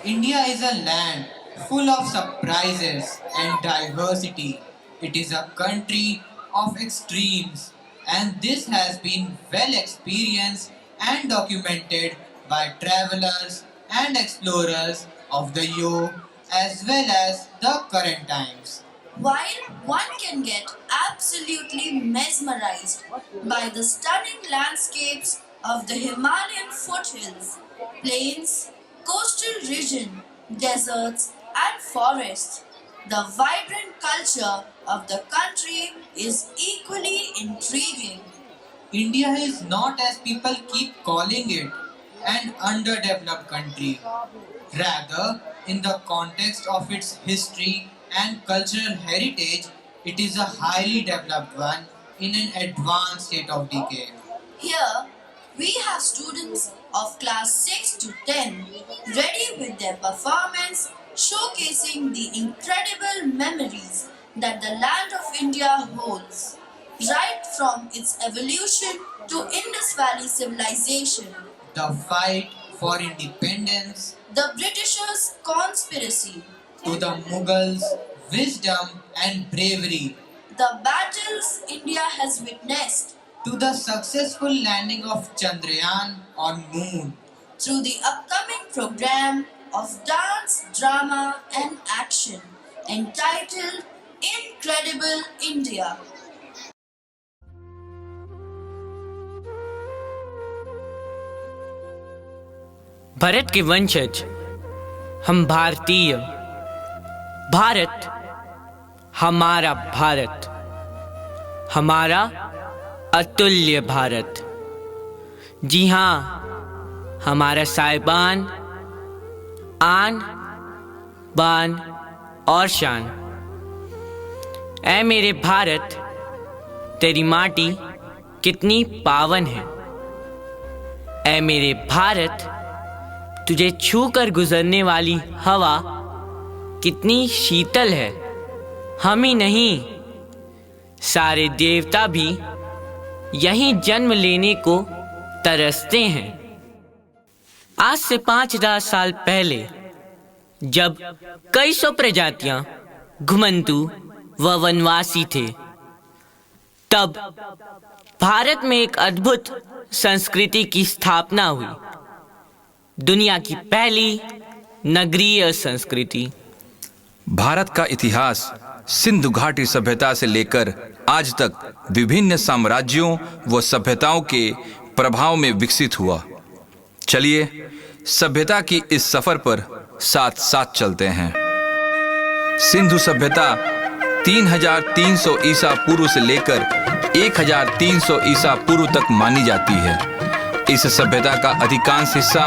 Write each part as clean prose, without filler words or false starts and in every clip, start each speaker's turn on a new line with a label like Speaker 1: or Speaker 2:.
Speaker 1: India is a land full of surprises and diversity. It is a country of extremes, and this has been well experienced and documented by travelers and explorers of the yore as well as the current times.
Speaker 2: While one can get absolutely mesmerized by the stunning landscapes of the Himalayan foothills, plains, coastal region, deserts, and forests, the vibrant culture of the country is equally intriguing.
Speaker 1: India is not, as people keep calling it, an underdeveloped country. Rather, in the context of its history and cultural heritage, it is a highly developed one in an advanced state of decay.
Speaker 2: Here, we have students of class 6 to 10 ready with their performance showcasing the incredible memories that the land of India holds, right from its evolution to Indus Valley civilization,
Speaker 1: The fight for independence,
Speaker 2: the Britishers' conspiracy,
Speaker 1: to the Mughals' wisdom and bravery,
Speaker 2: the battles India has witnessed,
Speaker 1: to the successful landing of Chandrayaan on Moon,
Speaker 2: through the upcoming program of dance, drama, and action entitled Incredible India.
Speaker 3: Bharat के वंशज हम भारतीय, भारत हमारा भारत, हमारा अतुल्य भारत। जी हाँ, हमारा साहिबान, आन बान और शान। ऐ मेरे भारत, तेरी माटी कितनी पावन है। ऐ मेरे भारत, तुझे छू कर गुजरने वाली हवा कितनी शीतल है। हम ही नहीं, सारे देवता भी यहीं जन्म लेने को तरसते हैं। आज से 5000 साल पहले जब कई सौ प्रजातियां घुमंतु व वनवासी थे, तब भारत में एक अद्भुत संस्कृति की स्थापना हुई, दुनिया की पहली नगरीय संस्कृति।
Speaker 4: भारत का इतिहास सिंधु घाटी सभ्यता से लेकर आज तक विभिन्न साम्राज्यों व सभ्यताओं के प्रभाव में विकसित हुआ। चलिए सभ्यता की इस सफर पर साथ साथ चलते हैं। सिंधु सभ्यता 3300 ईसा पूर्व से लेकर 1300 ईसा पूर्व तक मानी जाती है। इस सभ्यता का अधिकांश हिस्सा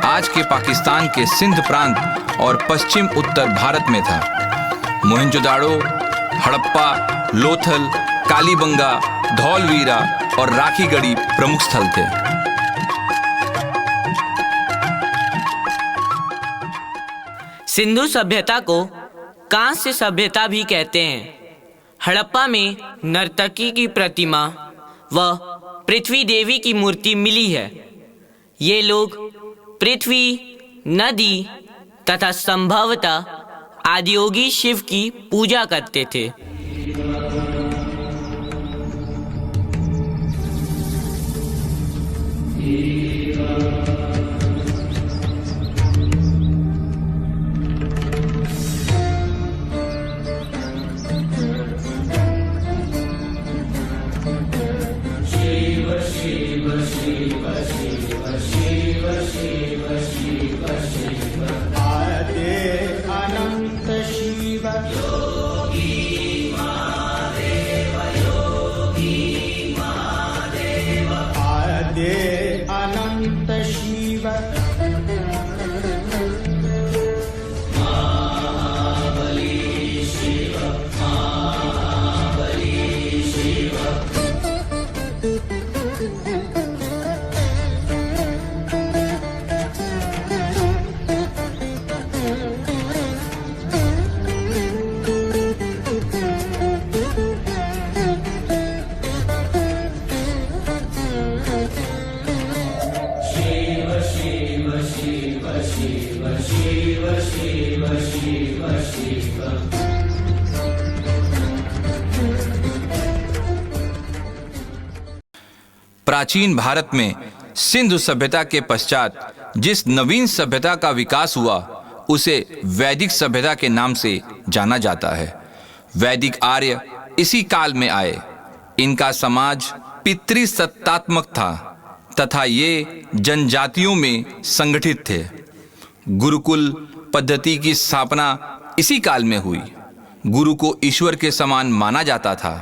Speaker 4: आज के पाकिस्तान के सिंध प्रांत और पश्चिम उत्तर भारत में था। मोहनजोदाड़ो, हड़प्पा, लोथल, कालीबंगा, धौलवीरा और राखीगढ़ी प्रमुख स्थल थे।
Speaker 3: सिंधु सभ्यता को कांस्य सभ्यता भी कहते हैं। हड़प्पा में नर्तकी की प्रतिमा व पृथ्वी देवी की मूर्ति मिली है। ये लोग पृथ्वी, नदी तथा संभवतः आदियोगी शिव की पूजा करते थे।
Speaker 5: आदे अनंत
Speaker 4: प्राचीन भारत में सिंधु सभ्यता के पश्चात जिस नवीन सभ्यता का विकास हुआ उसे वैदिक सभ्यता के नाम से जाना जाता है। वैदिक आर्य इसी काल में आए। इनका समाज पितृसत्तात्मक था तथा ये जनजातियों में संगठित थे। गुरुकुल पद्धति की स्थापना इसी काल में हुई। गुरु को ईश्वर के समान माना जाता था।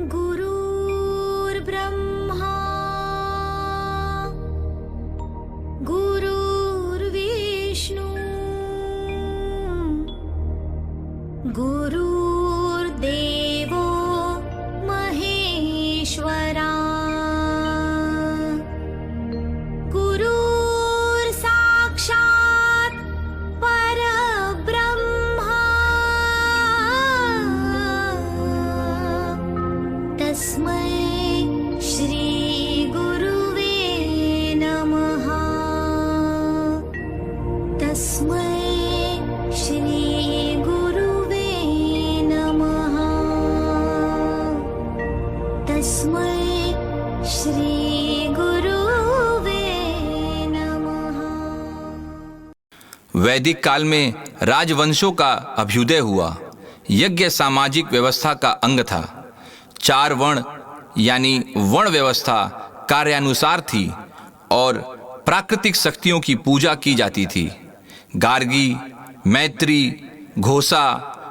Speaker 5: गुरुर्ब्रह्मा गुरुर्विष्णु गुरुर्देवो महेश्वरा गुरुर्साक्षात् परब्रह्मा तस्मै श्री गुरुवे नमः। तस्मै श्री गुरुवे नमः। तस्मै श्री गुरुवे नमः।
Speaker 4: वैदिक काल में राजवंशों का अभ्युदय हुआ। यज्ञ सामाजिक व्यवस्था का अंग था। 4 वर्ण यानी वर्ण व्यवस्था कार्यानुसार थी और प्राकृतिक शक्तियों की पूजा की जाती थी। गार्गी, मैत्री, घोषा,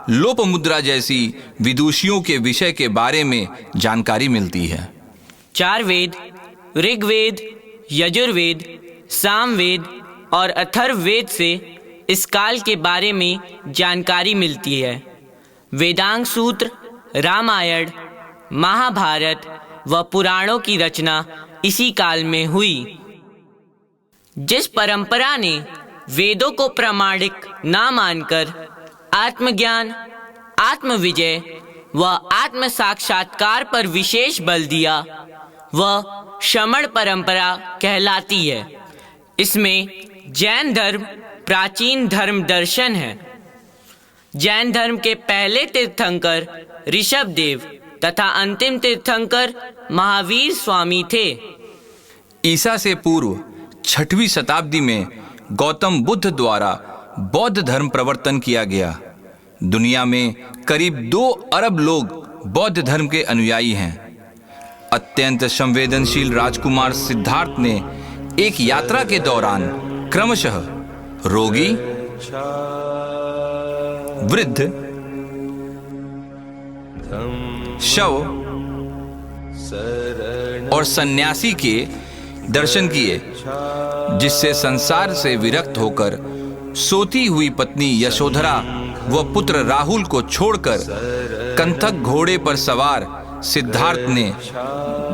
Speaker 4: लोपमुद्रा जैसी विदुषियों के विषय के बारे में जानकारी मिलती है।
Speaker 3: 4 वेद ऋग्वेद, यजुर्वेद, सामवेद और अथर्ववेद से इस काल के बारे में जानकारी मिलती है। वेदांग सूत्र, रामायण, महाभारत व पुराणों की रचना इसी काल में हुई। जिस परंपरा ने वेदों को प्रामाणिक ना मानकर आत्मज्ञान, आत्मविजय व आत्म साक्षात्कार पर विशेष बल दिया वह श्रमण परंपरा कहलाती है। इसमें जैन धर्म प्राचीन धर्म दर्शन है। जैन धर्म के पहले तीर्थंकर ऋषभदेव तथा अंतिम तीर्थंकर महावीर स्वामी थे।
Speaker 4: ईसा से पूर्व 6वीं शताब्दी में गौतम बुद्ध द्वारा बौद्ध धर्म प्रवर्तन किया गया। दुनिया में करीब 2 अरब लोग बौद्ध धर्म के अनुयायी हैं। अत्यंत संवेदनशील राजकुमार सिद्धार्थ ने एक यात्रा के दौरान क्रमशः रोगी, वृद्ध, शव और सन्यासी के दर्शन किए, जिससे संसार से विरक्त होकर सोती हुई पत्नी यशोधरा व पुत्र राहुल को छोड़कर कंथक घोड़े पर सवार सिद्धार्थ ने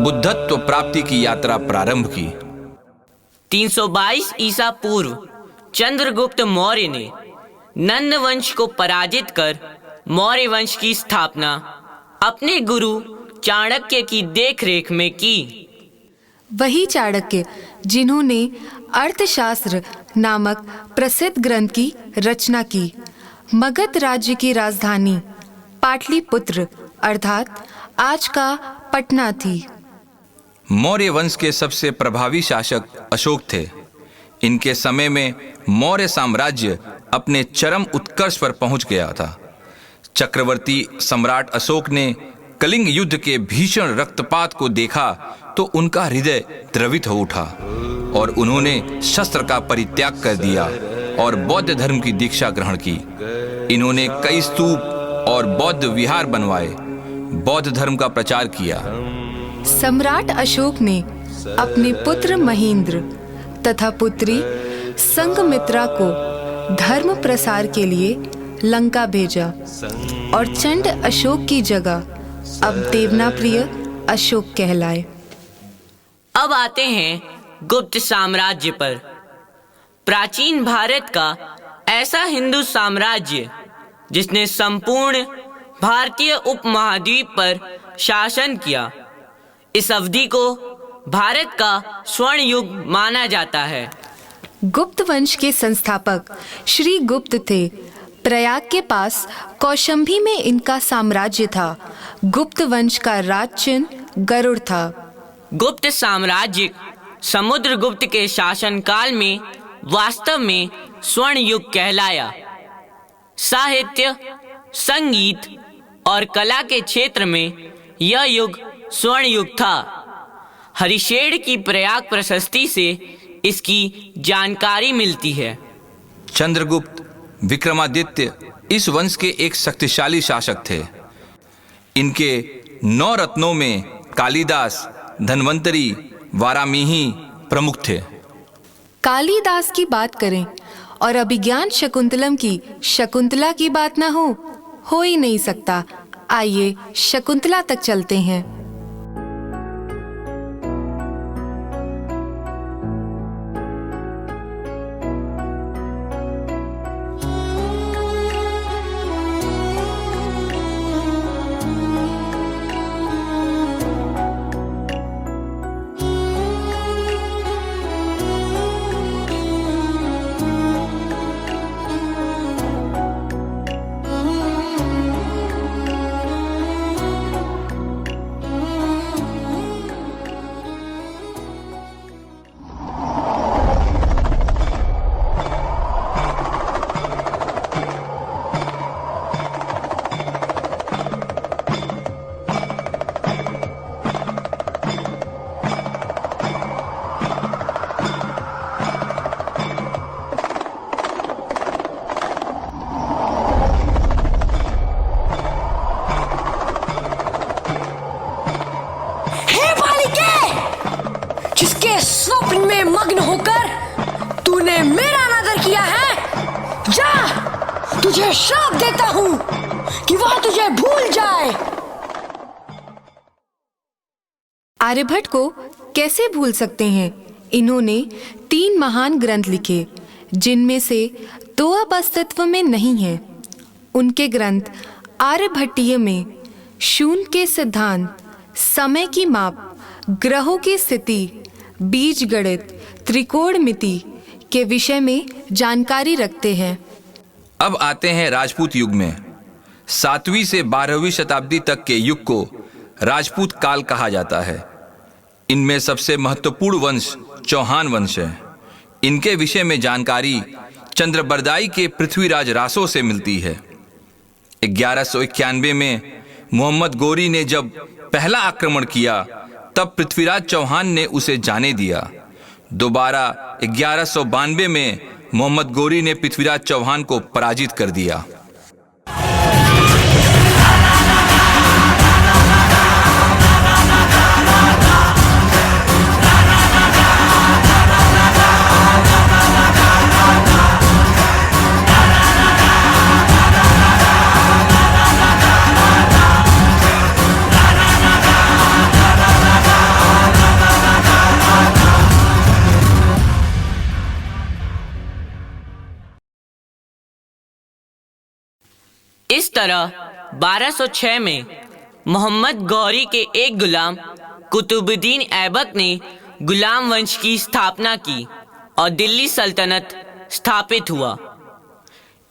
Speaker 4: बुद्धत्व प्राप्ति की यात्रा प्रारंभ की।
Speaker 3: 322 ईसा पूर्व चंद्रगुप्त मौर्य ने नंद वंश को पराजित कर मौर्य वंश की स्थापना अपने गुरु चाणक्य की देखरेख में की।
Speaker 6: वही चाणक्य जिन्होंने अर्थशास्त्र नामक प्रसिद्ध ग्रंथ की रचना की। मगध राज्य की राजधानी पाटलिपुत्र अर्थात आज का पटना थी।
Speaker 4: मौर्य वंश के सबसे प्रभावी शासक अशोक थे। इनके समय में मौर्य साम्राज्य अपने चरम उत्कर्ष पर पहुंच गया था। चक्रवर्ती सम्राट अशोक ने कलिंग युद्ध के भीषण रक्तपात को देखा तो उनका हृदय द्रवित हो उठा और उन्होंने शस्त्र का परित्याग कर दिया और बौद्ध धर्म की दीक्षा ग्रहण की। इन्होंने कई स्तूप और बौद्ध विहार बनवाए, बौद्ध धर्म का प्रचार किया।
Speaker 6: सम्राट अशोक ने अपने पुत्र महेंद्र तथा पुत्री संघमित्रा को धर्म प्रसार के लिए लंका भेजा और चंड अशोक की जगह अब देवनाप्रिय अशोक कहलाए।
Speaker 3: अब आते हैं गुप्त साम्राज्य पर। प्राचीन भारत का ऐसा हिंदू साम्राज्य जिसने संपूर्ण भारतीय उपमहाद्वीप पर शासन किया। इस अवधि को भारत का स्वर्ण युग माना जाता है।
Speaker 6: गुप्त वंश के संस्थापक श्री गुप्त थे। प्रयाग के पास कौशंबी में इनका साम्राज्य था। गुप्त वंश का राज चिन्ह गरुड़ था।
Speaker 3: गुप्त साम्राज्य समुद्रगुप्त के शासनकाल में वास्तव में स्वर्ण युग कहलाया। साहित्य, संगीत और कला के क्षेत्र में यह युग स्वर्ण युग था। हरिशेड़ की प्रयाग प्रशस्ति से इसकी जानकारी मिलती है।
Speaker 4: चंद्रगुप्त विक्रमादित्य इस वंश के एक शक्तिशाली शासक थे। इनके 9 रत्नों में कालिदास, धन्वंतरी, वारामीहि प्रमुख थे।
Speaker 6: कालिदास की बात करें और अभिज्ञान शकुंतलम की शकुंतला की बात ना हो ही नहीं सकता। आइए शकुंतला तक चलते हैं।
Speaker 7: स्वप्न में मग्न होकर तूने मेरा अनादर किया है, जा, तुझे श्राप देता हूं कि वह तुझे भूल जाए।
Speaker 6: आर्यभट्ट को कैसे भूल सकते हैं? इन्होंने 3 महान ग्रंथ लिखे जिनमें से 2 अब अस्तित्व में नहीं हैं। उनके ग्रंथ आर्यभट्टीय में शून्य के सिद्धांत, समय की माप, ग्रहों की स्थिति, बीज गणित, त्रिकोणमिति के विषय में जानकारी रखते हैं।
Speaker 4: अब आते हैं राजपूत युग में। 7वीं से 12वीं शताब्दी तक के युग को राजपूत काल कहा जाता है। इनमें सबसे महत्वपूर्ण वंश चौहान वंश है। इनके विषय में जानकारी चंद्रबरदाई के पृथ्वीराज रासो से मिलती है। 1191 में मोहम्मद गोरी ने जब पहला आक्रमण किया तब पृथ्वीराज चौहान ने उसे जाने दिया। दोबारा 1192 में मोहम्मद गोरी ने पृथ्वीराज चौहान को पराजित कर दिया।
Speaker 3: इस तरह 1206 में मोहम्मद गौरी के एक गुलाम कुतुबुद्दीन ऐबक ने गुलाम वंश की स्थापना की और दिल्ली सल्तनत स्थापित हुआ।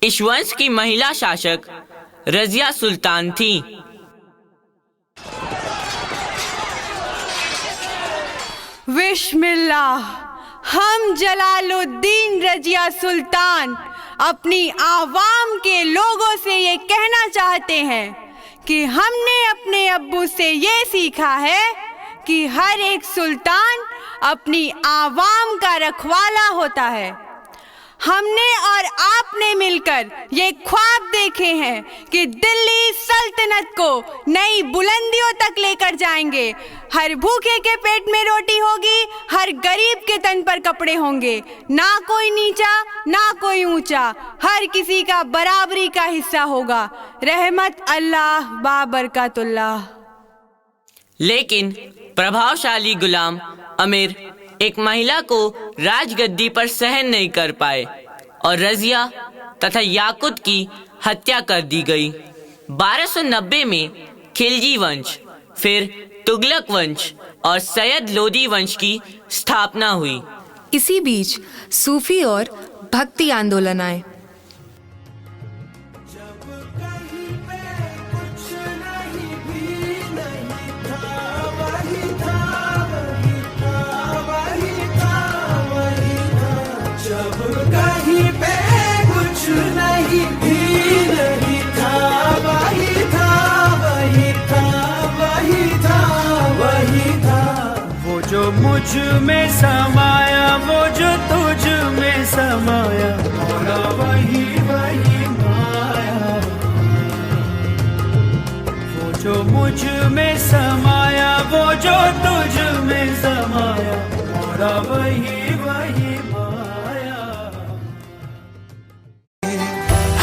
Speaker 3: इस वंश की महिला शासक रजिया सुल्तान थी।
Speaker 8: बिस्मिल्लाह, हम जलालुद्दीन रजिया सुल्तान अपनी आवाम के लोगों से ये कहना चाहते हैं कि हमने अपने अब्बू से ये सीखा है कि हर एक सुल्तान अपनी आवाम का रखवाला होता है। हमने और आपने मिलकर ये ख्वाब देखे हैं कि दिल्ली सल्तनत को नई बुलंदियों तक लेकर जाएंगे। हर भूखे के पेट में रोटी होगी, हर गरीब के तन पर कपड़े होंगे, ना कोई नीचा ना कोई ऊंचा, हर किसी का बराबरी का हिस्सा होगा। रहमत अल्लाह बाबरकातुल्लाह।
Speaker 3: लेकिन प्रभावशाली गुलाम अमीर एक महिला को राजगद्दी पर सहन नहीं कर पाए और रजिया तथा याकुत की हत्या कर दी गई। 1290 में खिलजी वंश, फिर तुगलक वंश और सैयद लोदी वंश की स्थापना हुई।
Speaker 6: इसी बीच सूफी और भक्ति आंदोलन आए।
Speaker 9: जो मुझ में समाया वो जो तुझ में समाया मोरा वही वही माया। वो जो मुझ में समाया वो जो तुझ में समाया मोरा वही वही माया।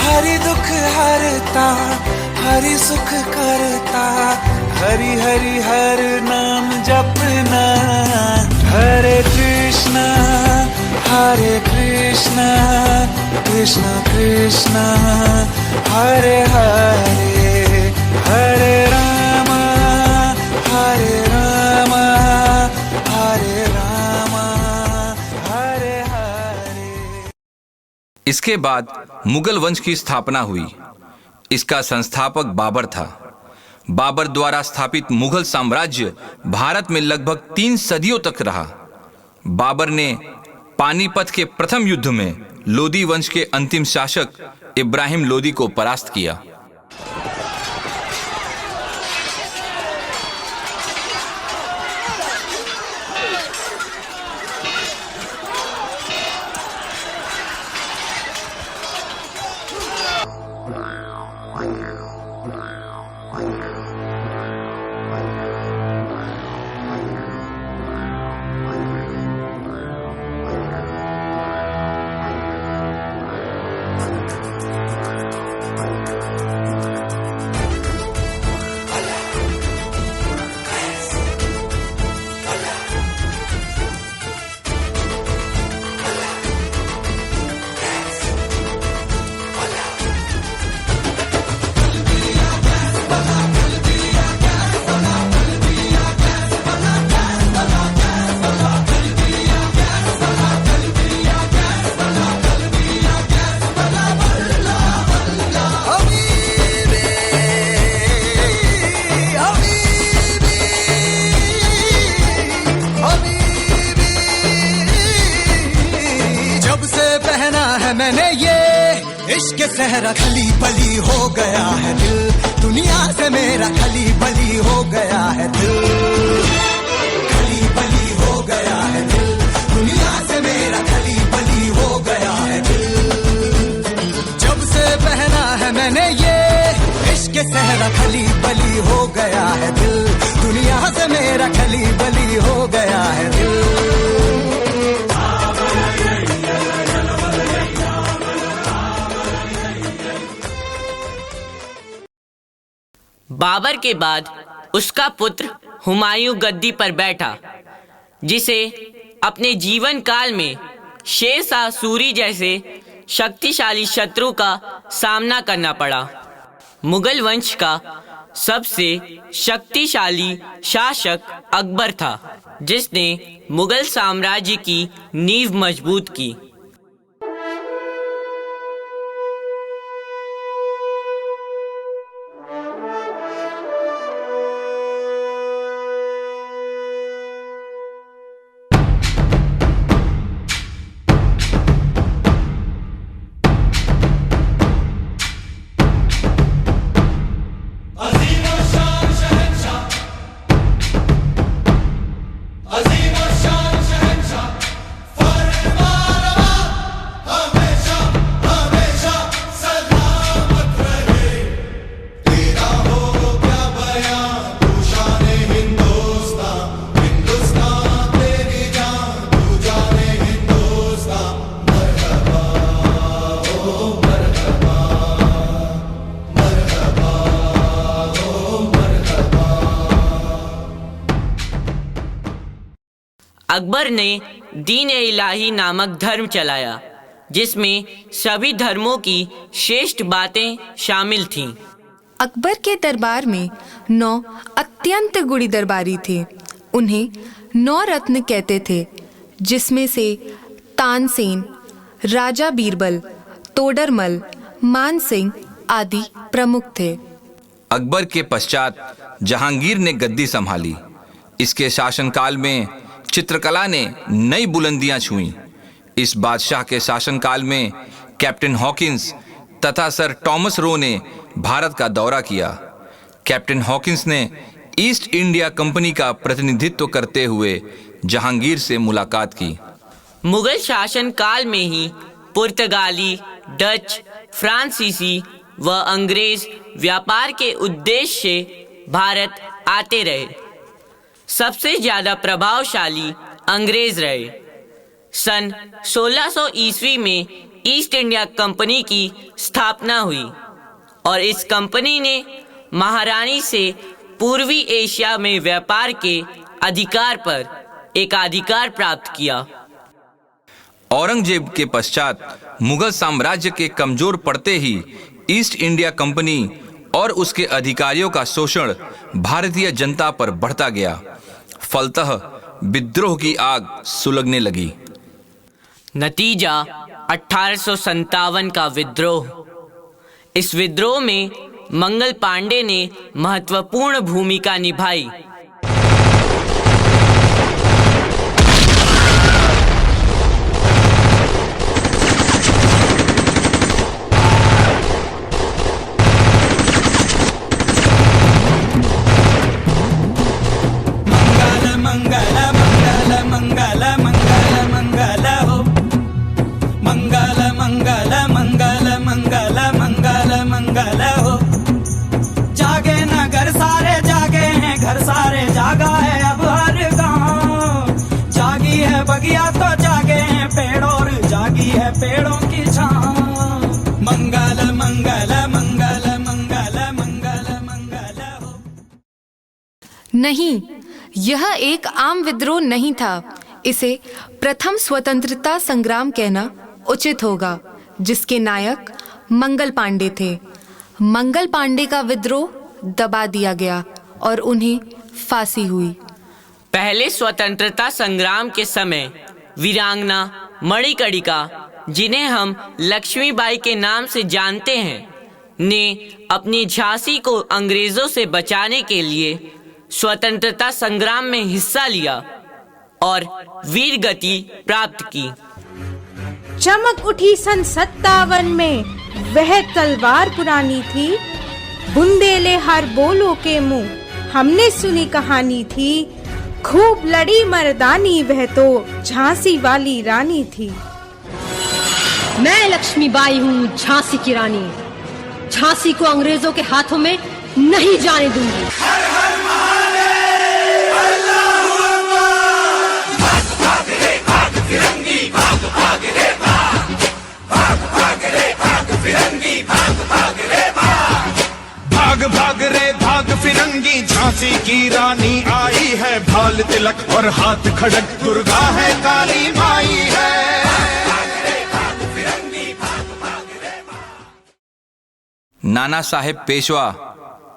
Speaker 10: हरि दुख हरता हरि सुख करता हरि हरि हर नाम जपना। हरे कृष्णा कृष्णा कृष्णा हरे हरे हरे राम हरे राम हरे राम हरे हरे।
Speaker 4: इसके बाद मुगल वंश की स्थापना हुई। इसका संस्थापक बाबर था। बाबर द्वारा स्थापित मुगल साम्राज्य भारत में लगभग 3 सदियों तक रहा। बाबर ने पानीपत के प्रथम युद्ध में लोदी वंश के अंतिम शासक इब्राहिम लोदी को परास्त किया।
Speaker 10: मैंने ये इश्क सहरा खली बली हो गया है दिल। दुनिया से मेरा खली बली हो गया है दिल। खली बली हो गया है दिल। दुनिया से मेरा खली बली हो गया है दिल। जब से पहना है मैंने ये इश्क सहरा खली बली हो गया है दिल। दुनिया से मेरा खली बली हो गया है दिल।
Speaker 3: बाबर के बाद उसका पुत्र हुमायूं गद्दी पर बैठा, जिसे अपने जीवन काल में शेर शाह सूरी जैसे शक्तिशाली शत्रु का सामना करना पड़ा। मुगल वंश का सबसे शक्तिशाली शासक अकबर था, जिसने मुगल साम्राज्य की नींव मजबूत की। अकबर ने दीन-ए-इलाही नामक धर्म चलाया, जिसमें सभी धर्मों की श्रेष्ठ बातें शामिल थीं।
Speaker 6: अकबर के दरबार में 9 अत्यंत गुणी दरबारी थे। उन्हें 9 रत्न कहते थे, जिसमें से तानसेन, राजा बीरबल, तोडरमल, मानसिंह आदि प्रमुख थे।
Speaker 4: अकबर के पश्चात जहांगीर ने गद्दी संभाली। इसके शासनकाल में चित्रकला ने नई बुलंदियां छुईं। इस बादशाह के शासनकाल में कैप्टन हॉकिंस तथा सर टॉमस रो ने भारत का दौरा किया। कैप्टन हॉकिंस ने ईस्ट इंडिया कंपनी का प्रतिनिधित्व करते हुए जहांगीर से मुलाकात की।
Speaker 3: मुगल शासन काल में ही पुर्तगाली, डच, फ्रांसीसी व अंग्रेज व्यापार के उद्देश्य से भारत आते रहे। सबसे ज्यादा प्रभावशाली अंग्रेज रहे। सन 1600 ईस्वी में ईस्ट इंडिया कंपनी की स्थापना हुई और इस कंपनी ने महारानी से पूर्वी एशिया में व्यापार के अधिकार पर एकाधिकार प्राप्त किया।
Speaker 4: औरंगजेब के पश्चात मुगल साम्राज्य के कमजोर पड़ते ही ईस्ट इंडिया कंपनी और उसके अधिकारियों का शोषण भारतीय जनता पर बढ़ता गया। फलतः विद्रोह की आग सुलगने लगी।
Speaker 3: नतीजा 1857 का विद्रोह। इस विद्रोह में मंगल पांडे ने महत्वपूर्ण भूमिका निभाई।
Speaker 9: पेड़ों की छांव। मंगल मंगल मंगल मंगल मंगल मंगल हो।
Speaker 6: नहीं, यह एक आम विद्रोह नहीं था। इसे प्रथम स्वतंत्रता संग्राम कहना उचित होगा, जिसके नायक मंगल पांडे थे। मंगल पांडे का विद्रोह दबा दिया गया और उन्हें फांसी हुई।
Speaker 3: पहले स्वतंत्रता संग्राम के समय वीरांगना मणिकर्णिका, जिन्हें हम लक्ष्मीबाई के नाम से जानते हैं, ने अपनी झांसी को अंग्रेजों से बचाने के लिए स्वतंत्रता संग्राम में हिस्सा लिया और वीर गति प्राप्त की।
Speaker 8: चमक उठी सन 57 में वह तलवार पुरानी थी, बुंदेले हर बोलो के मुंह हमने सुनी कहानी थी। खूब लड़ी मर्दानी वह तो झांसी वाली रानी थी।
Speaker 7: मैं लक्ष्मीबाई हूँ, झांसी की रानी। झांसी को अंग्रेजों के हाथों में नहीं जाने दूंगी।
Speaker 11: भाग भाग रे भाग फिरंगी, झांसी की रानी आई है। भाल तिलक और हाथ खड़क, दुर्गा है काली माई है।
Speaker 4: नाना साहेब पेशवा,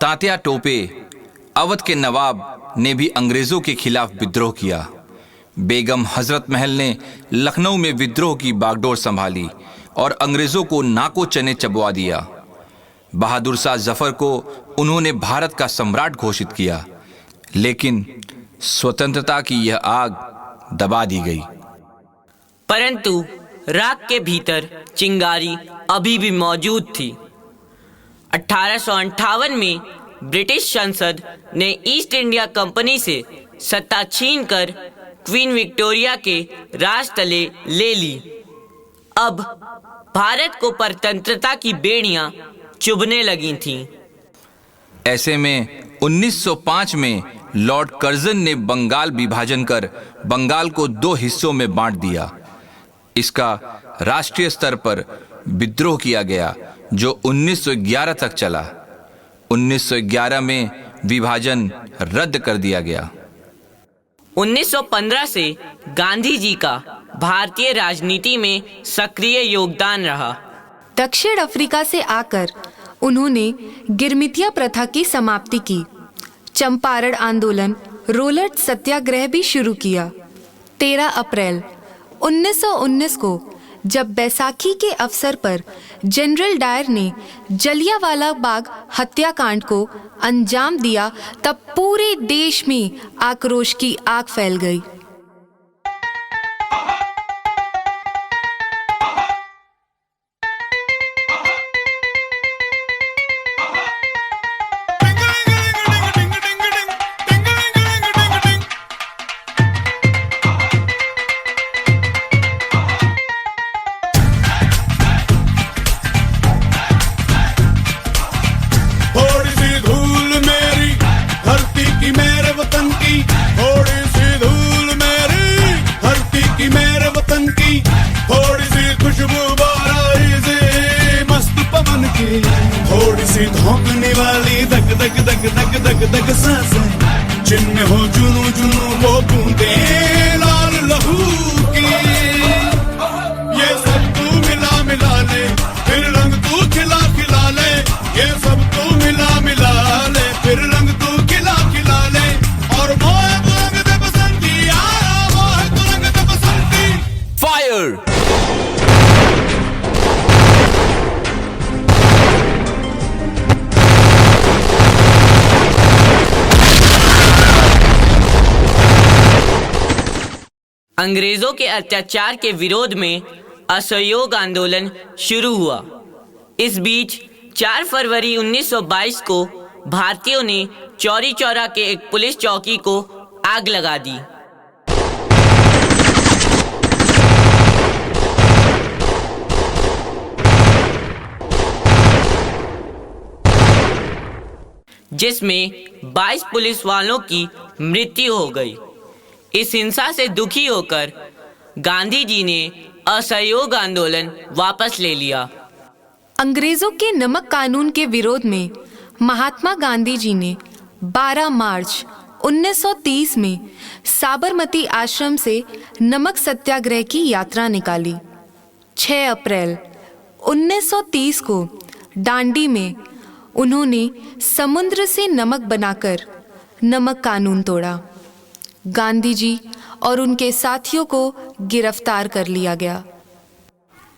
Speaker 4: तात्या टोपे, अवध के नवाब ने भी अंग्रेजों के खिलाफ विद्रोह किया। बेगम हजरत महल ने लखनऊ में विद्रोह की बागडोर संभाली और अंग्रेजों को नाको चने चबवा दिया। बहादुर शाह जफर को उन्होंने भारत का सम्राट घोषित किया, लेकिन स्वतंत्रता की यह आग दबा दी गई।
Speaker 3: परंतु राख के भीतर चिंगारी अभी भी मौजूद थी। 1858 में ब्रिटिश संसद ने ईस्ट इंडिया कंपनी से सत्ता छीनकर क्वीन विक्टोरिया के राज तले ले ली। अब भारत को परतंत्रता की बेड़ियां चुभने लगी थीं।
Speaker 4: ऐसे में 1905 में लॉर्ड कर्जन ने बंगाल विभाजन कर बंगाल को 2 हिस्सों में बांट दिया। इसका राष्ट्रीय स्तर पर विद्रोह किया गया, जो 1911 तक चला। 1911 में विभाजन रद्द कर दिया गया।
Speaker 3: 1915 से गांधी जी का भारतीय राजनीति में सक्रिय योगदान रहा।
Speaker 6: दक्षिण अफ्रीका से आकर उन्होंने गिरमितिया प्रथा की समाप्ति की। चंपारण आंदोलन, रोलट सत्याग्रह भी शुरू किया। 13 अप्रैल 1919 को जब बैसाखी के अवसर पर जनरल डायर ने जलियांवाला बाग हत्याकांड को अंजाम दिया, तब पूरे देश में आक्रोश की आग फैल गई।
Speaker 9: थोड़ी सी धोखने वाली धक धक धक धक धक धक सांसें, जिनमें हो जुनू जुनू वो बूंदे लाल लहू की। ये सब तू मिला मिला ले, फिर रंग तू खिला खिला ले। ये सब तू मिला मिला ले, फिर रंग तू खिला खिला ले। और मोह तो रंग दे बसंती, मोह तो रंग दे बसंती।
Speaker 4: फायर!
Speaker 3: अंग्रेजों के अत्याचार के विरोध में असहयोग आंदोलन शुरू हुआ। इस बीच 4 फरवरी 1922 को भारतीयों ने चौरी चौरा के एक पुलिस चौकी को आग लगा दी। जिसमें 22 पुलिस वालों की मृत्यु हो गई। इस हिंसा से दुखी होकर गांधी जी ने असहयोग आंदोलन वापस ले लिया।
Speaker 6: अंग्रेजों के नमक कानून के विरोध में महात्मा गांधी जी ने 12 मार्च 1930 में साबरमती आश्रम से नमक सत्याग्रह की यात्रा निकाली। 6 अप्रैल 1930 को डांडी में उन्होंने समुद्र से नमक बनाकर नमक कानून तोड़ा। गांधी जी और उनके साथियों को गिरफ्तार कर लिया गया।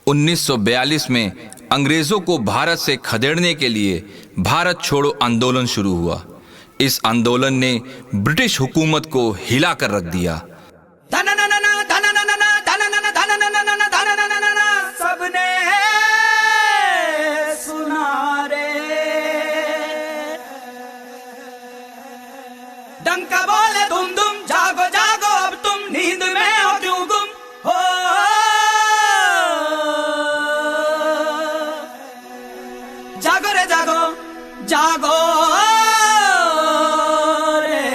Speaker 4: 1942 में अंग्रेजों को भारत से खदेड़ने के लिए भारत छोड़ो आंदोलन शुरू हुआ। इस आंदोलन ने ब्रिटिश हुकूमत को हिला कर रख दिया।
Speaker 9: सबने सुना रे, डंका बोले धुम धुम, जागो जागो अब तुम नींद में हो क्यों गुम हो। जागो रे जागो जागो रे,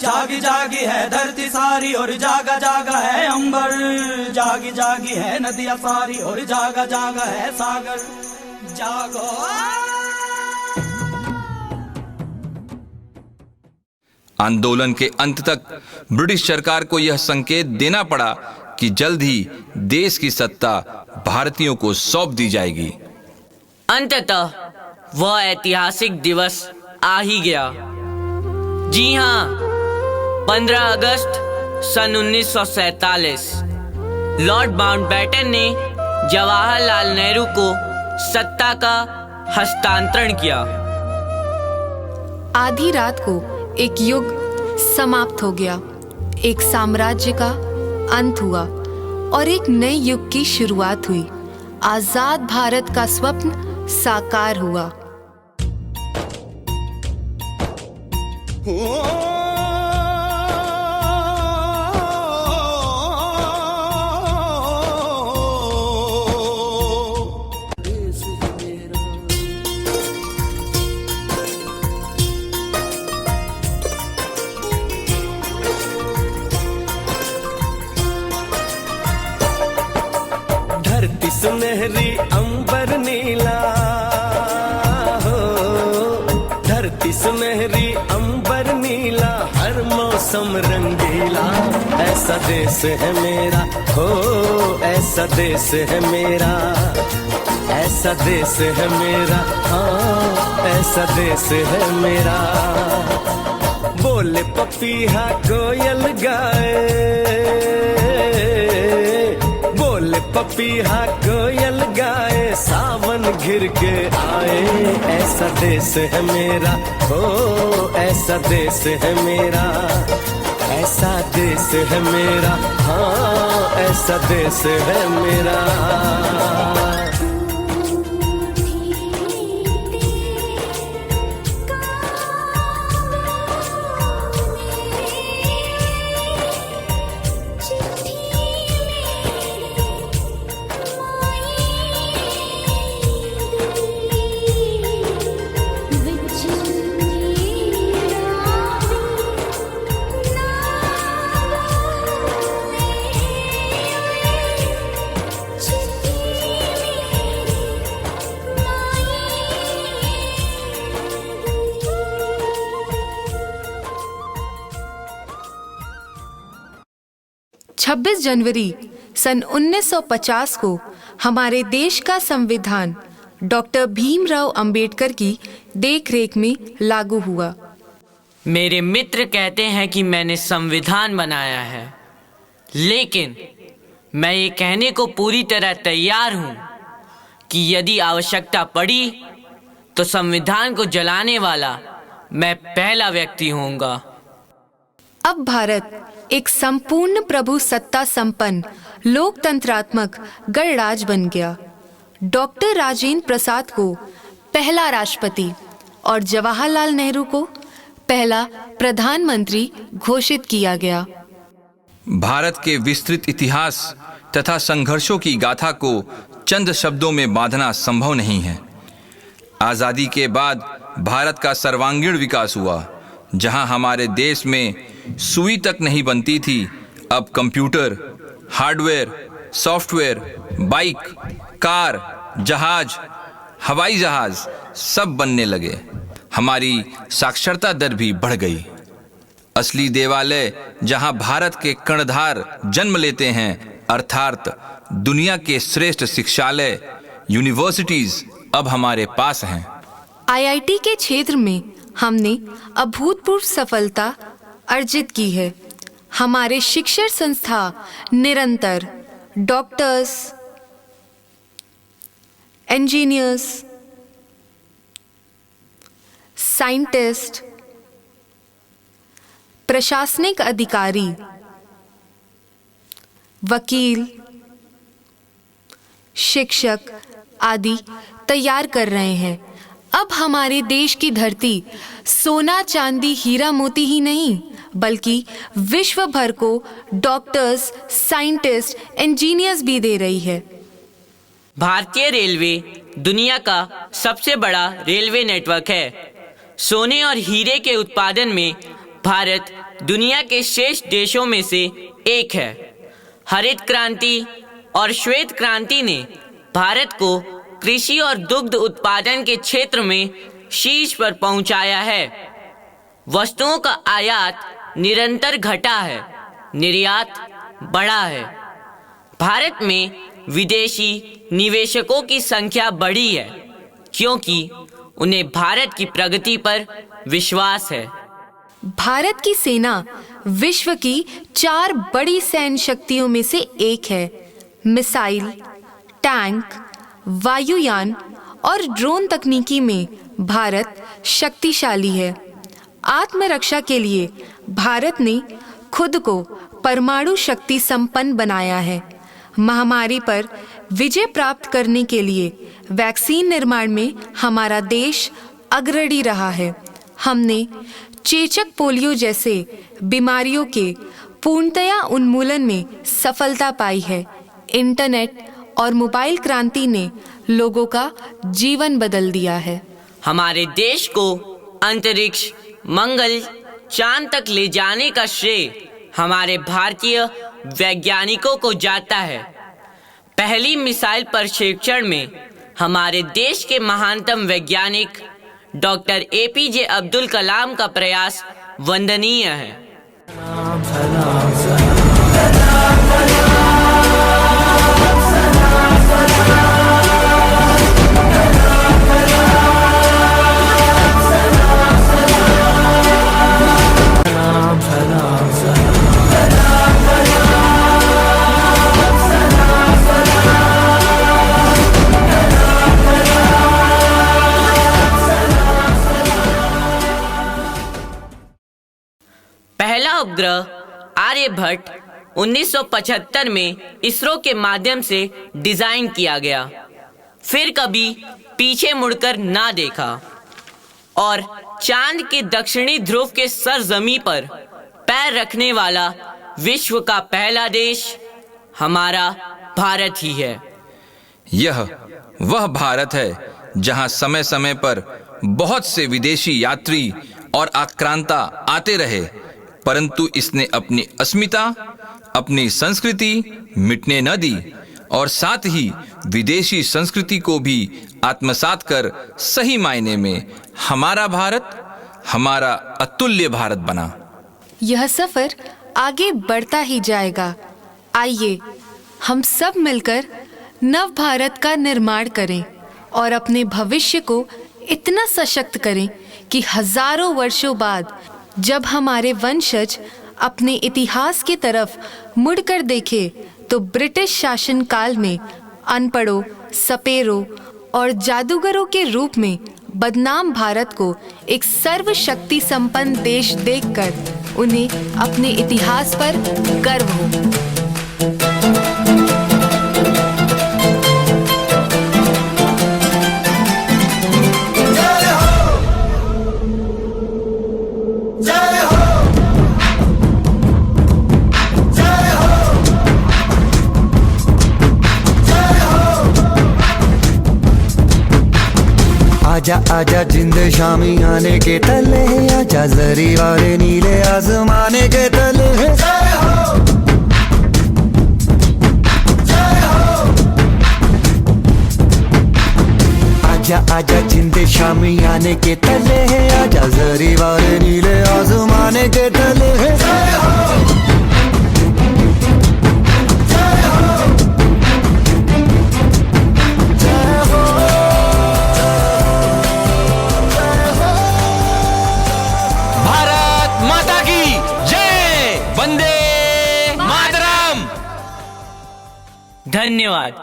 Speaker 9: जागी जागी है धरती सारी और जागा जागा है अंबर। जागी जागी है नदियां सारी और जागा जागा है सागर। जागो।
Speaker 4: आंदोलन के अंत तक ब्रिटिश सरकार को यह संकेत देना पड़ा कि जल्द ही देश की सत्ता भारतीयों को सौंप दी जाएगी।
Speaker 3: अंततः वह ऐतिहासिक दिवस आ ही गया। जी हाँ, 15 अगस्त सन 1947 लॉर्ड माउंटबेटन ने जवाहरलाल नेहरू को सत्ता का हस्तांतरण किया।
Speaker 6: आधी रात को एक युग समाप्त हो गया, एक साम्राज्य का अंत हुआ और एक नए युग की शुरुआत हुई। आजाद भारत का स्वप्न साकार हुआ।
Speaker 12: सुनहरी अंबर नीला हो, धरती सुनहरी अंबर नीला, हर मौसम रंगीला। ऐसा देश है मेरा हो, ऐसा देश है मेरा, ऐसा देश है मेरा, हाँ ऐसा देश है मेरा। बोले पपीहा कोयल गाए, बोले पपीहा कोयल गाए, सावन घिर के आए। ऐसा देश है मेरा, ओ ऐसा देश है मेरा, ऐसा देश है मेरा, हाँ ऐसा देश है मेरा।
Speaker 6: छब्बीस जनवरी सन 1950 को हमारे देश का संविधान डॉक्टर भीमराव अंबेडकर की देखरेख में लागू हुआ।
Speaker 3: मेरे मित्र कहते हैं कि मैंने संविधान बनाया है, लेकिन मैं ये कहने को पूरी तरह तैयार हूँ कि यदि आवश्यकता पड़ी तो संविधान को जलाने वाला मैं पहला व्यक्ति होऊंगा।
Speaker 6: अब भारत एक संपूर्ण प्रभु सत्ता संपन्न लोकतंत्रात्मक गणराज्य बन गया। डॉक्टर राजेंद्र प्रसाद को पहला राष्ट्रपति और जवाहरलाल नेहरू को पहला प्रधानमंत्री घोषित किया गया।
Speaker 4: भारत के विस्तृत इतिहास तथा संघर्षों की गाथा को चंद शब्दों में बांधना संभव नहीं है। आज़ादी के बाद भारत का सर्वांगीण विकास हुआ। जहां हमारे देश में सुई तक नहीं बनती थी, अब computer, hardware, software, bike, car, जहाज, हवाई जहाज सब बनने लगे। हमारी साक्षरता दर भी बढ़ गई। असली देवालय जहां भारत के कर्णधार जन्म लेते हैं, अर्थात दुनिया के श्रेष्ठ शिक्षालय यूनिवर्सिटीज अब हमारे पास हैं।
Speaker 6: आईआईटी के क्षेत्र में हमने अभूतपूर्व सफलता अर्जित की है। हमारे शिक्षण संस्था निरंतर डॉक्टर्स, इंजीनियर्स, साइंटिस्ट, प्रशासनिक अधिकारी, वकील, शिक्षक आदि तैयार कर रहे हैं। अब हमारे देश की धरती सोना, चांदी, हीरा, मोती ही नहीं बल्कि विश्व भर को डॉक्टर्स, साइंटिस्ट, इंजीनियर्स भी दे रही है।
Speaker 3: भारतीय रेलवे दुनिया का सबसे बड़ा रेलवे नेटवर्क है। सोने और हीरे के उत्पादन में भारत दुनिया के श्रेष्ठ देशों में से एक है। हरित क्रांति और श्वेत क्रांति ने भारत को कृषि और दुग्ध उत्पादन के क्षेत्र में शीर्ष पर पहुंचाया है। वस्तुओं का आयात निरंतर घटा है, निर्यात बढ़ा है। भारत में विदेशी निवेशकों की संख्या बढ़ी है क्योंकि उन्हें भारत की प्रगति पर विश्वास है।
Speaker 6: भारत की सेना विश्व की 4 बड़ी सैन्य शक्तियों में से एक है। मिसाइल, टैंक, वायुयान और ड्रोन तकनीकी में भारत शक्तिशाली है। आत्मरक्षा के लिए भारत ने खुद को परमाणु शक्ति संपन्न बनाया है। महामारी पर विजय प्राप्त करने के लिए वैक्सीन निर्माण में हमारा देश अग्रणी रहा है। हमने चेचक, पोलियो जैसे बीमारियों के पूर्णतया उन्मूलन में सफलता पाई है। इंटरनेट और मोबाइल क्रांति ने लोगों का जीवन बदल दिया है।
Speaker 3: हमारे देश को अंतरिक्ष, मंगल, चांद तक ले जाने का श्रेय हमारे भारतीय वैज्ञानिकों को जाता है। पहली मिसाइल प्रक्षेपण में हमारे देश के महानतम वैज्ञानिक डॉक्टर एपीजे अब्दुल कलाम का प्रयास वंदनीय है। पहला उपग्रह आर्यभट्ट 1975 में इसरो के माध्यम से डिजाइन किया गया, फिर कभी पीछे मुड़कर ना देखा और चांद के दक्षिणी ध्रुव के सरजमी पर पैर रखने वाला विश्व का पहला देश हमारा भारत ही है।
Speaker 4: यह वह भारत है जहां समय समय पर बहुत से विदेशी यात्री और आक्रांता आते रहे, परंतु इसने अपनी अस्मिता, अपनी संस्कृति मिटने न दी और साथ ही विदेशी संस्कृति को भी आत्मसात कर सही मायने में हमारा भारत, हमारा अतुल्य भारत बना।
Speaker 6: यह सफर आगे बढ़ता ही जाएगा। आइए हम सब मिलकर नव भारत का निर्माण करें और अपने भविष्य को इतना सशक्त करें कि हजारों वर्षों बाद जब हमारे वंशज अपने इतिहास की तरफ मुड़कर देखें तो ब्रिटिश शासन काल में अनपढ़ों, सपेरों और जादूगरों के रूप में बदनाम भारत को एक सर्वशक्ति संपन्न देश देखकर उन्हें अपने इतिहास पर गर्व हो।
Speaker 10: आजा आजा जिंद शामी आने के तले, आजा जरी वाले नीले आसमाने के तले। जय हो, जय हो। आजा आजा जिंद शामी आने के तले, आजा जरी वाले नीले आसमाने के तले। जय हो,
Speaker 3: धन्यवाद।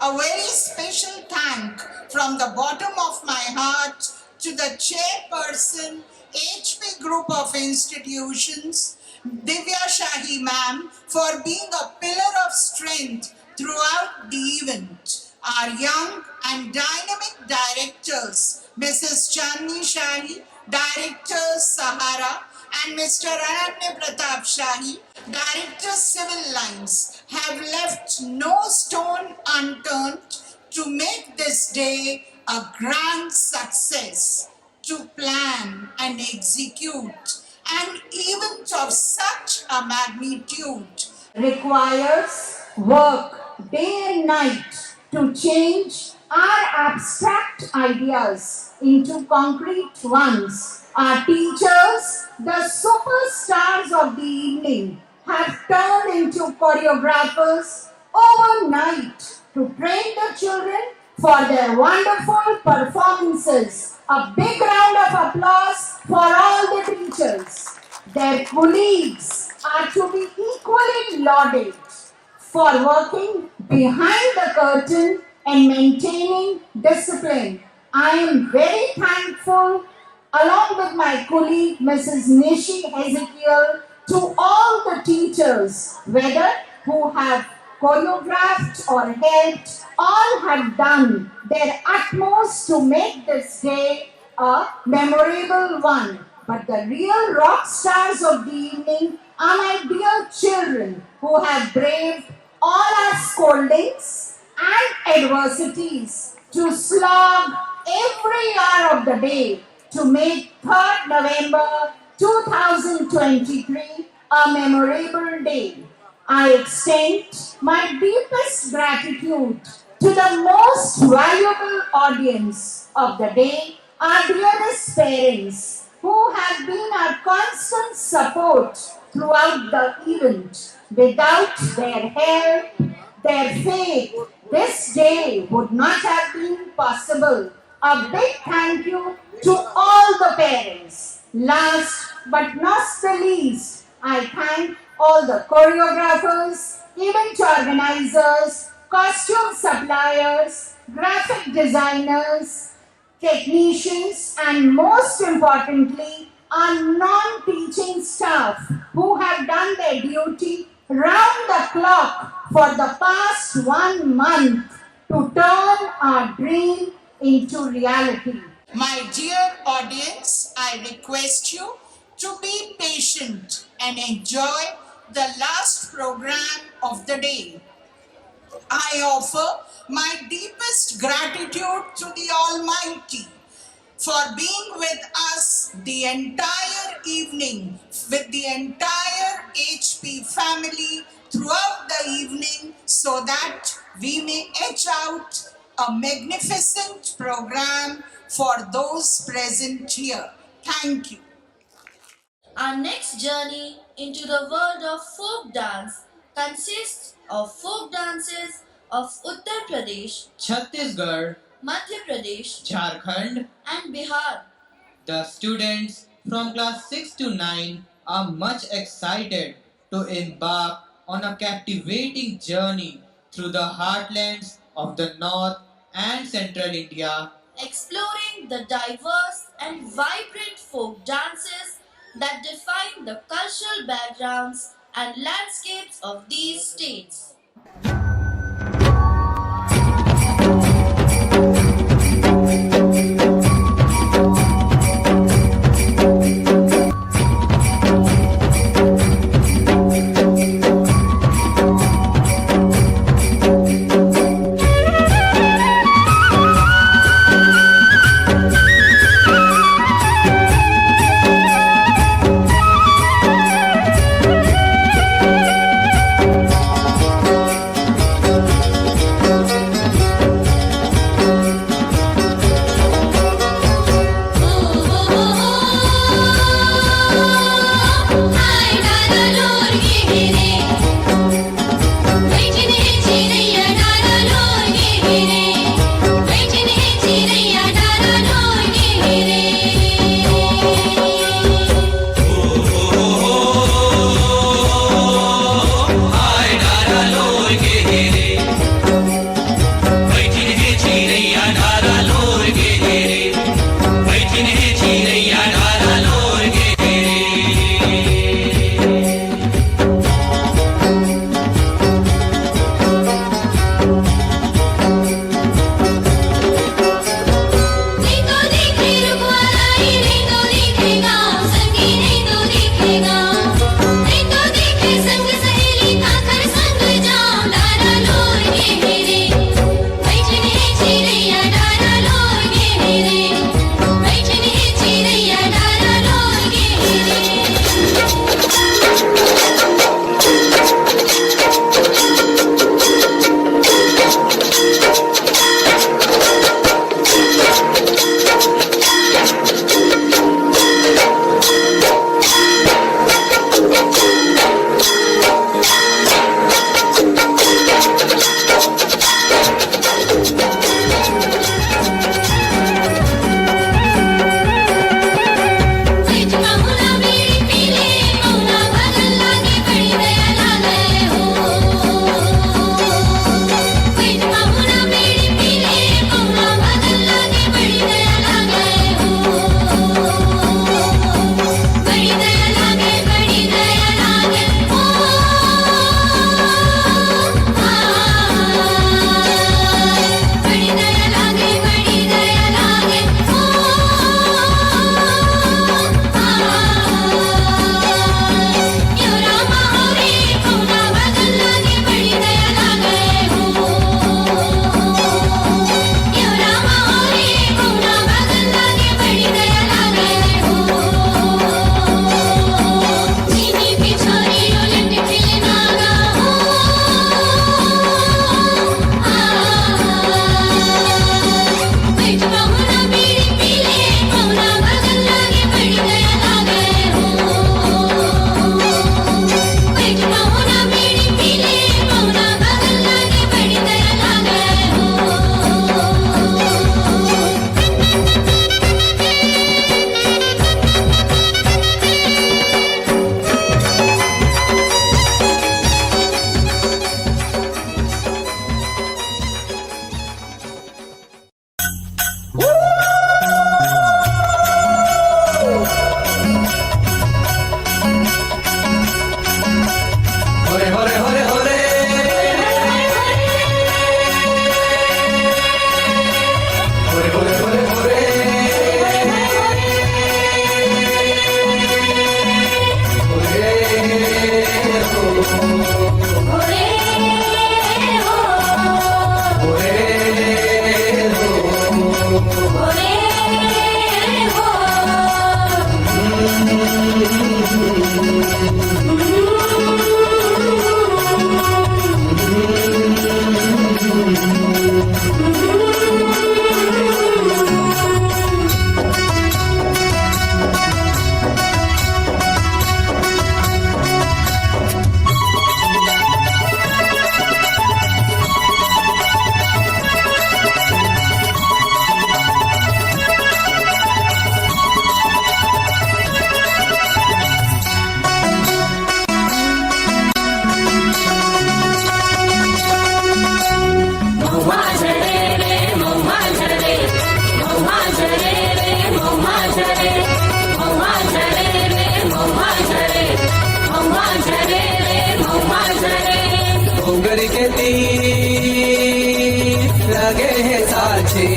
Speaker 13: A very special thank from the bottom of my heart to the chairperson, HP Group of Institutions, Divya Shahi ma'am, for being a pillar of strength throughout the event. Our young and dynamic directors, Mrs. Chandni Shahi, Director Sahara, and Mr. Ananya Pratap Shahi, Director Civil Lines, have left no stone unturned to make this day a grand success. To plan and execute an event of such a magnitude requires work day and night to change our abstract ideas into concrete ones. Our teachers, the superstars of the evening, have turned into choreographers overnight to train the children for their wonderful performances. A big round of applause for all the teachers. Their colleagues are to be equally lauded for working behind the curtain and maintaining discipline. I am very thankful, along with my colleague Mrs. Nishi Ezekiel, to all the teachers, whether who have choreographed or helped, all have done their utmost to make this day a memorable one. But the real rock stars of the evening are my dear children who have braved all our scoldings and adversities to slog every hour of the day to make 3rd November 2023 a memorable day. I extend my deepest gratitude to the most valuable audience of the day, our dearest parents, who have been our constant support throughout the event. Without their help, their faith, this day would not have been possible. A big thank you to all the parents. Last but not the least, I thank all the choreographers, event organizers, costume suppliers, graphic designers, technicians, and most importantly, our non-teaching staff who have done their duty round the clock for the past 1 month to turn our dream into reality. My dear audience, I request you to be patient and enjoy the last program of the day. I offer my deepest gratitude to the Almighty for being with us the entire evening, with the entire HP family throughout the evening, so that we may etch out a magnificent program for those present here. Thank you.
Speaker 2: Our next journey into the world of folk dance consists of folk dances of Uttar Pradesh,
Speaker 1: Chhattisgarh,
Speaker 2: Madhya Pradesh,
Speaker 1: Jharkhand.
Speaker 2: and Bihar.
Speaker 1: The students from class 6 to 9 are much excited to embark on a captivating journey through the heartlands of the North and Central India,
Speaker 2: Exploring the diverse and vibrant folk dances that define the cultural backgrounds and landscapes of these states.
Speaker 10: डोंगर के तीर लगे हैं साक्षी,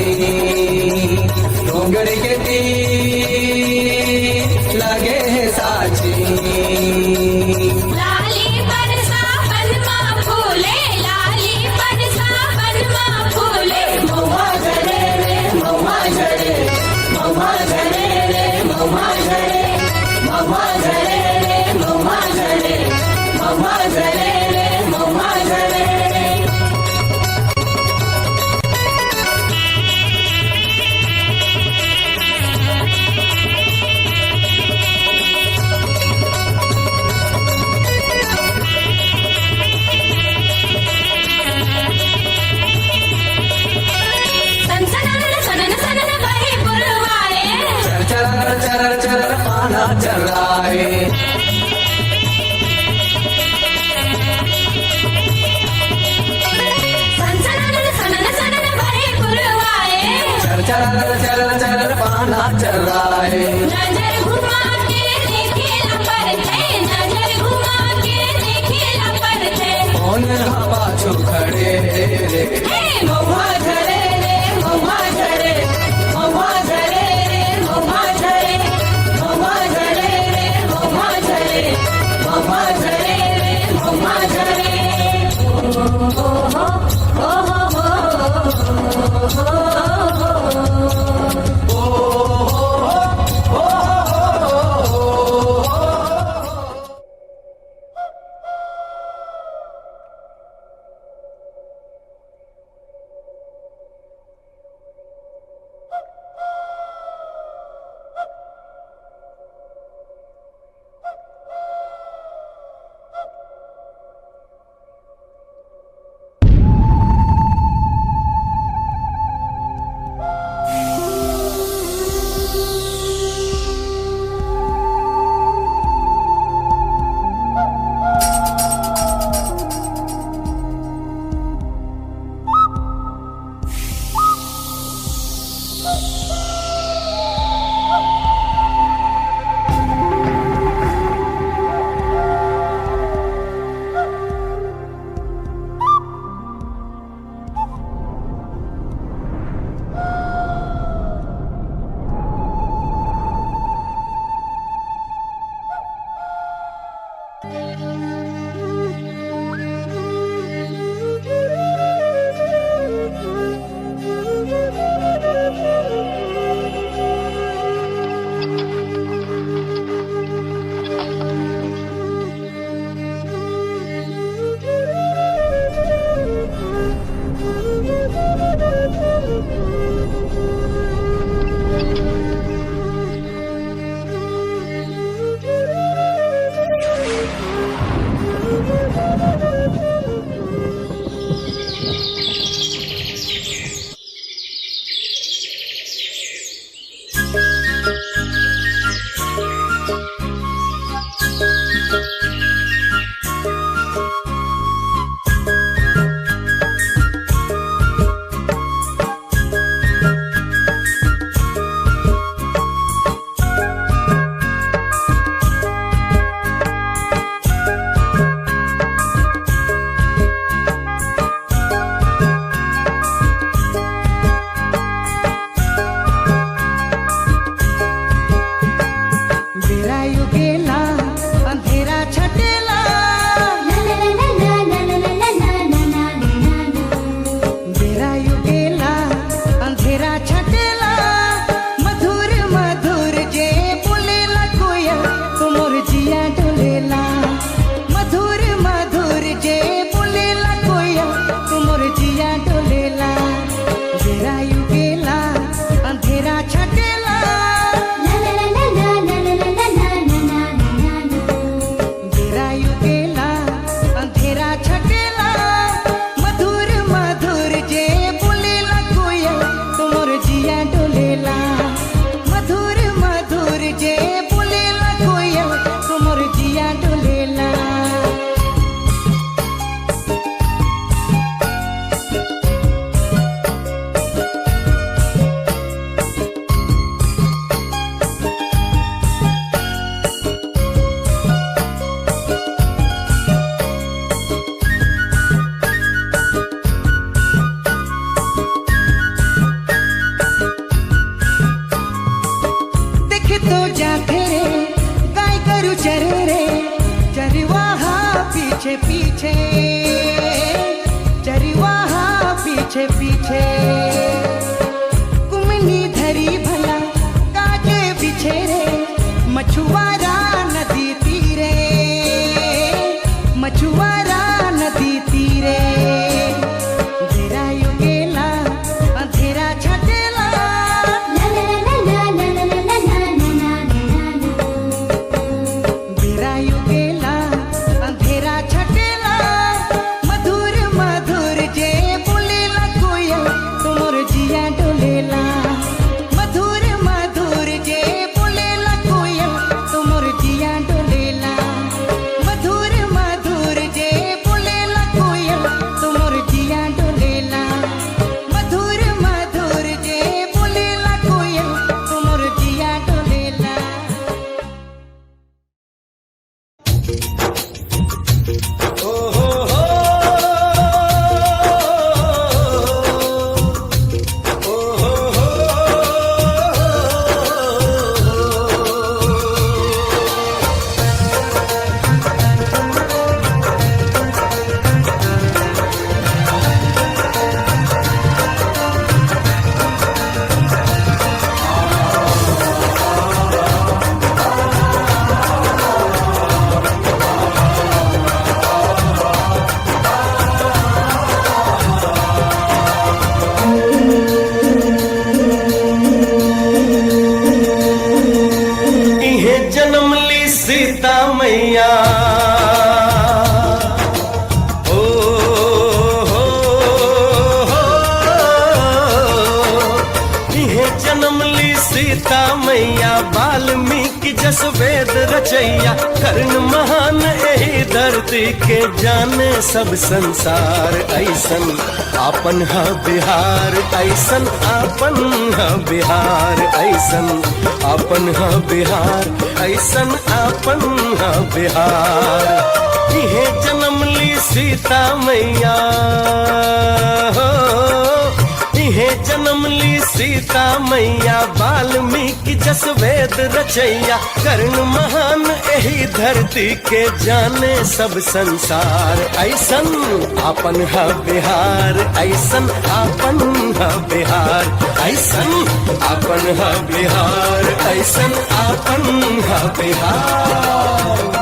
Speaker 10: डोंगर के तीर लगे हैं साक्षी।
Speaker 5: लाली बरसा बनमा फूले, लाली बरसा बनमा फूले। महुआ झड़े रे महुआ झड़े, महुआ झड़े रे महुआ झड़े, महुआ झड़े रे महुआ झड़े, महुआ झड़े रे महुआ झड़े।
Speaker 10: चरर चरर चरर पाना चल रहा है, चर चरर चरर चरर पाना चल रहा है।
Speaker 5: नजर घुमा के देखे लपरते, नजर घुमा के देखे लपरते।
Speaker 10: कौन पाछू खड़े रे,
Speaker 5: महुआ झड़े रे महुआ झड़े, महुआ झड़े रे महुआ झड़े, महुआ झड़े रे महुआ झड़े।
Speaker 10: पीछे पीछे चरवाहा पीछे पीछे कुमनी धरी भला काजे बिछे रे मछुआरा नदी तीरे मछुआरा नदी तीरे अंधेरा युगेला अंधेरा छटेला अंधेरा युगेला अंधेरा छटेला मधुर मधुर जे बोलेला कोयल तुमर जिया डोलेला मधुर मधुर जे बोलेला कोयल तुमर जिया डोलेला मधुर मधुर जे बोलेला कोयल तुमर जिया डोलेला मधुर मधुर जे बोलेला कोयल तुमर जिया डोलेला
Speaker 12: इहे जन्म ली सीता मैया ओ हो हो इहे जन्म ली सीता मैया वाल्मीकि जस वेद रचैया कर्ण महान एही धरती के जाने सब संसार ऐसन आपन ह बिहार ऐसन आपन ह बिहार ऐसन आपन ह बिहार ऐसन आपन ह बिहार इहे जन्म ली सीता मैया हो इहे जन्म ली सीता मैया वाल्मीकि जस वेद रचैया कर्ण महान एही धरती के जाने सब संसार ऐसन आपन ह बिहार ऐसन आपन ह बिहार ऐसन आपन ह बिहार ऐसन आपन ह बिहार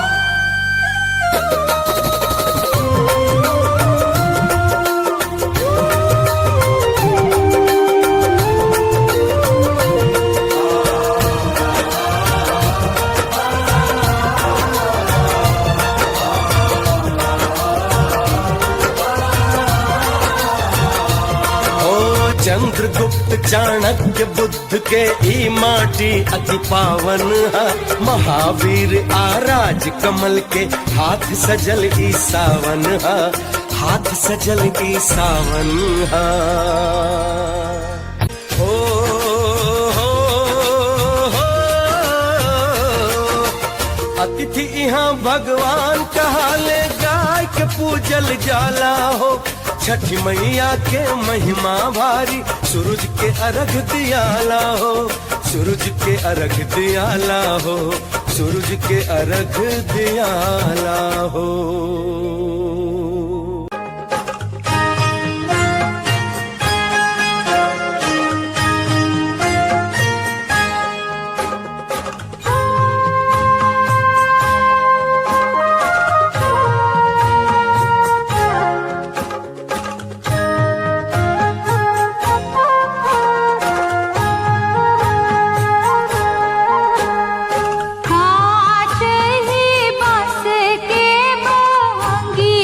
Speaker 12: चंद्रगुप्त चाणक्य बुद्ध के ई माटी अति पावन है महावीर आराज कमल के हाथ सजल ई सावन है हाथ सजल ई सावन है ओ हो अतिथि यहाँ भगवान कहाले गाय के पूजल जाला हो छठी मैया के महिमा भारी सूरज के अर्घ दियाला हो सूरज के अर्घ दियाला हो सूरज के अर्घ दियाला हो
Speaker 5: हाथ ही बस के महंगी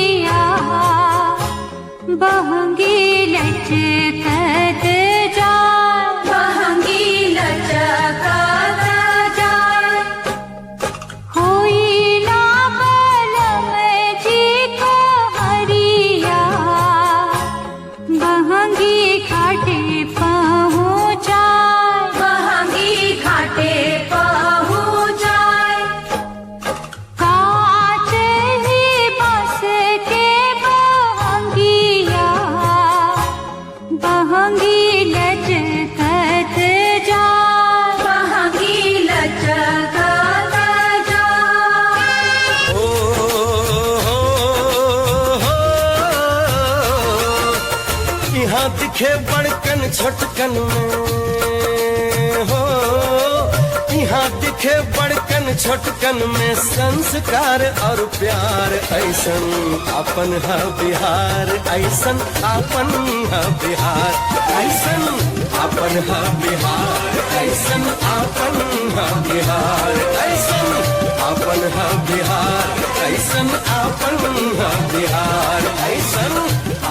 Speaker 12: दिखे बड़कन छोटकन में हो, यहाँ दिखे बड़कन छोटकन में संस्कार और प्यार। ऐसन अपन है बिहार, ऐसन अपन है बिहार, ऐसन अपन है बिहार, ऐसन अपन है बिहार, ऐसन अपन है बिहार, ऐसन अपन है बिहार, ऐसन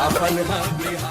Speaker 12: अपन है बिहार।